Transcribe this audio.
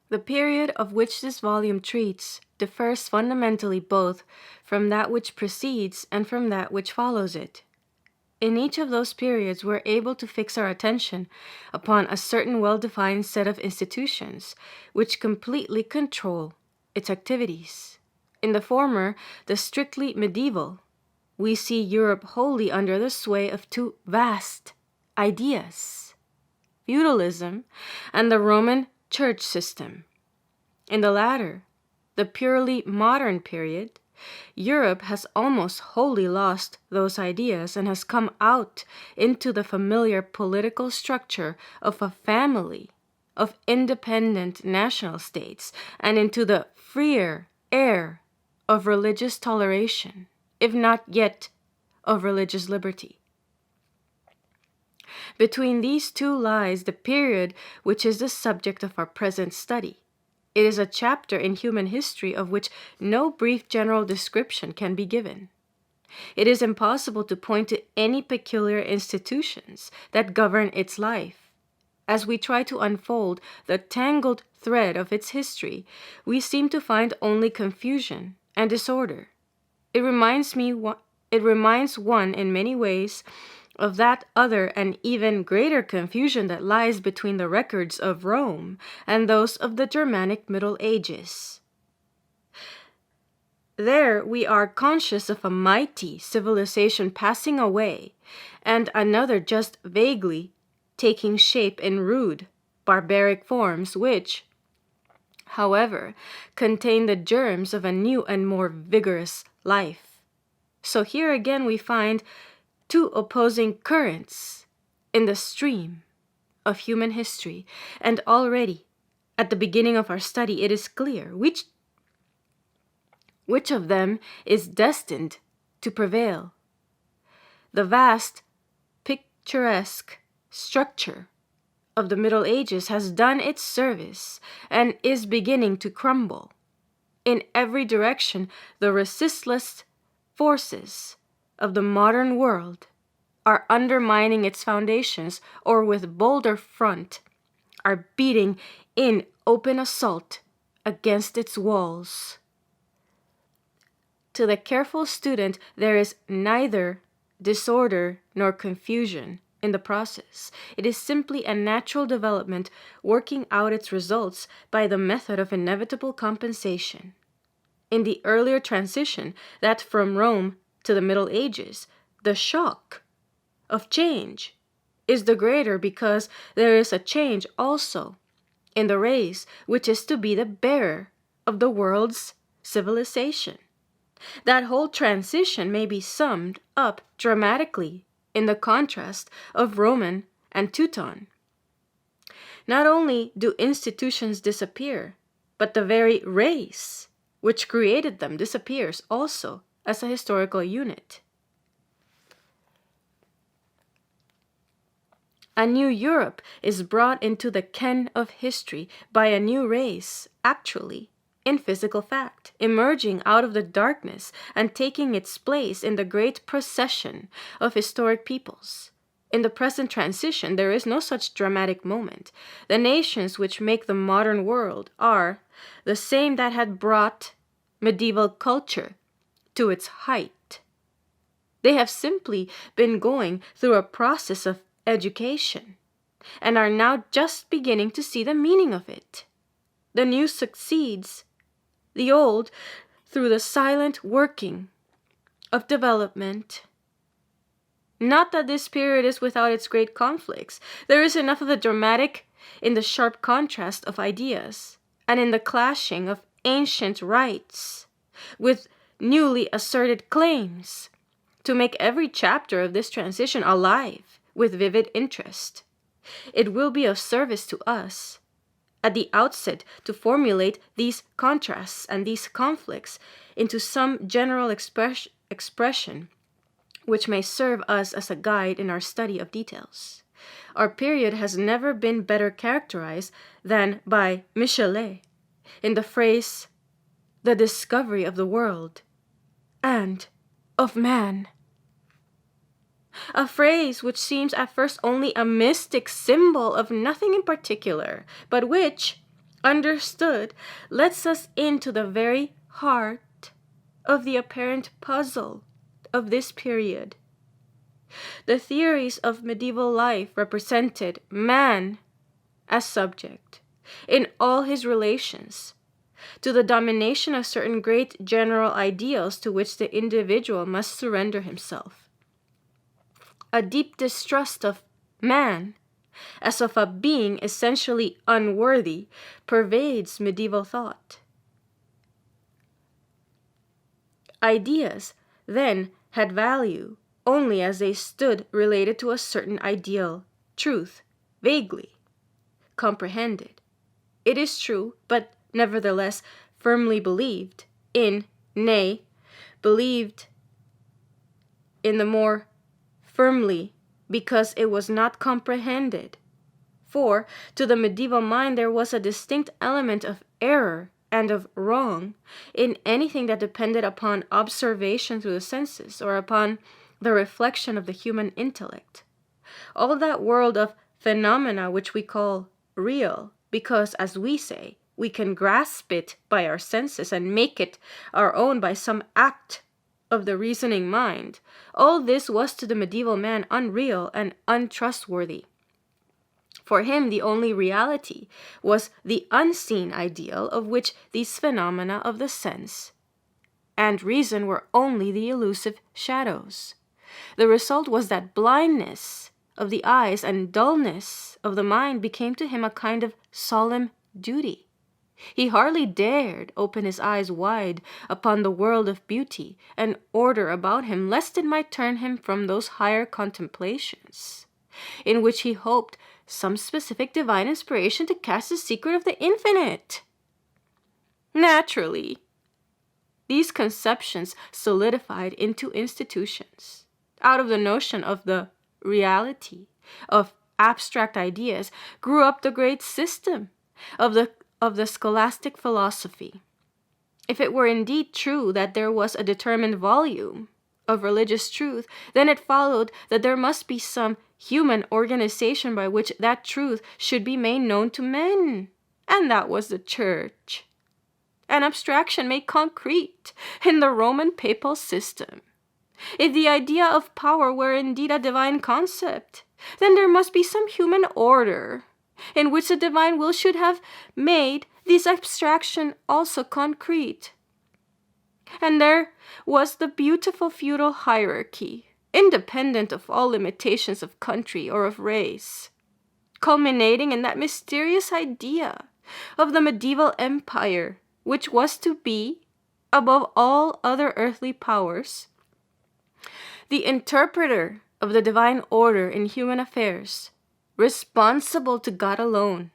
The period of which this volume treats differs fundamentally both from that which precedes and from that which follows it. In each of those periods, we're able to fix our attention upon a certain well-defined set of institutions which completely control its activities. In the former, the strictly medieval, we see Europe wholly under the sway of two vast ideas, feudalism and the Roman church system. In the latter, the purely modern period, Europe has almost wholly lost those ideas and has come out into the familiar political structure of a family of independent national states and into the freer air of religious toleration, if not yet of religious liberty. Between these two lies the period which is the subject of our present study. It is a chapter in human history of which no brief general description can be given. It is impossible to point to any peculiar institutions that govern its life. As we try to unfold the tangled thread of its history, we seem to find only confusion and disorder. It reminds one in many ways of that other and even greater confusion that lies between the records of Rome and those of the Germanic Middle Ages. There we are conscious of a mighty civilization passing away and another just vaguely taking shape in rude, barbaric forms which, however, contain the germs of a new and more vigorous life. So here again we find two opposing currents in the stream of human history, and already at the beginning of our study it is clear which of them is destined to prevail. The vast, picturesque structure of the Middle Ages has done its service and is beginning to crumble. In every direction, the resistless forces of the modern world are undermining its foundations, or with bolder front are beating in open assault against its walls. To the careful student, there is neither disorder nor confusion in the process. It is simply a natural development working out its results by the method of inevitable compensation. In the earlier transition, that from Rome to the Middle Ages, the shock of change is the greater because there is a change also in the race which is to be the bearer of the world's civilization. That whole transition may be summed up dramatically in the contrast of Roman and Teuton. Not only do institutions disappear, but the very race which created them disappears also as a historical unit. A new Europe is brought into the ken of history by a new race, actually, in physical fact, emerging out of the darkness and taking its place in the great procession of historic peoples. In the present transition, there is no such dramatic moment. The nations which make the modern world are the same that had brought medieval culture to its height. They have simply been going through a process of education and are now just beginning to see the meaning of it. The new succeeds the old through the silent working of development. Not that this period is without its great conflicts. There is enough of the dramatic in the sharp contrast of ideas and in the clashing of ancient rights with newly asserted claims to make every chapter of this transition alive with vivid interest. It will be of service to us at the outset to formulate these contrasts and these conflicts into some general expression which may serve us as a guide in our study of details. Our period has never been better characterized than by Michelet in the phrase, "the discovery of the world and of man." A phrase which seems at first only a mystic symbol of nothing in particular, but which, understood, lets us into the very heart of the apparent puzzle of this period. The theories of medieval life represented man as subject in all his relations to the domination of certain great general ideals to which the individual must surrender himself. A deep distrust of man as of a being essentially unworthy pervades medieval thought. Ideas then had value only as they stood related to a certain ideal, truth, vaguely comprehended. It is true, but nevertheless firmly believed in, nay, believed in the more firmly because it was not comprehended. For to the medieval mind there was a distinct element of error and of wrong in anything that depended upon observation through the senses or upon the reflection of the human intellect. All that world of phenomena which we call real, because, as we say, we can grasp it by our senses and make it our own by some act of the reasoning mind, all this was to the medieval man unreal and untrustworthy. For him, the only reality was the unseen ideal of which these phenomena of the sense and reason were only the elusive shadows. The result was that blindness of the eyes and dullness of the mind became to him a kind of solemn duty. He hardly dared open his eyes wide upon the world of beauty and order about him, lest it might turn him from those higher contemplations, in which he hoped some specific divine inspiration to catch the secret of the infinite. Naturally, these conceptions solidified into institutions. Out of the notion of the reality of abstract ideas grew up the great system of the scholastic philosophy. If it were indeed true that there was a determined volume of religious truth, then it followed that there must be some human organization by which that truth should be made known to men, and that was the church. An abstraction made concrete in the Roman papal system. If the idea of power were indeed a divine concept, then there must be some human order in which the divine will should have made this abstraction also concrete. And there was the beautiful feudal hierarchy, independent of all limitations of country or of race, culminating in that mysterious idea of the medieval empire, which was to be, above all other earthly powers, the interpreter of the divine order in human affairs, responsible to God alone,